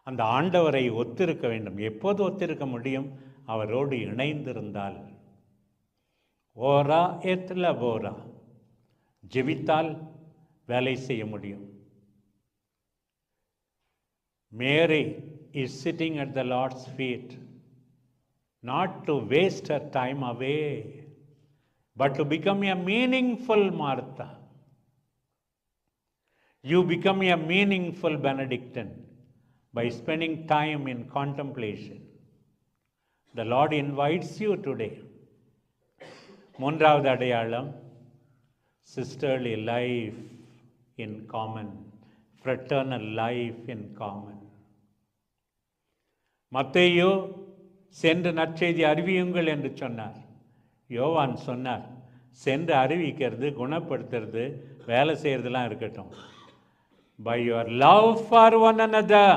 அந்த ஆண்டவரை ஒத்திருக்க வேண்டும். எப்போது ஒத்திருக்க முடியும்? அவரோடு இணைந்திருந்தால். ஓரா எத்ல போரா, ஜெபித்தால் வேலை செய்ய முடியும். Mary is sitting at the Lord's feet, not to waste her time away, but to become a meaningful Martha. You become a meaningful Benedictine by spending time in contemplation. The Lord invites you today. மூன்றாவது அடையாளம், sisterly life in common, fraternal life in common. மத்தேயு சென்று நற்செய்தி அறிவியுங்கள் என்று சொன்னார். யோவான் சொன்னார், சென்று அறிவிக்கிறது, குணப்படுத்துறது, வேலை செய்கிறதுலாம் இருக்கட்டும். By your love for one another,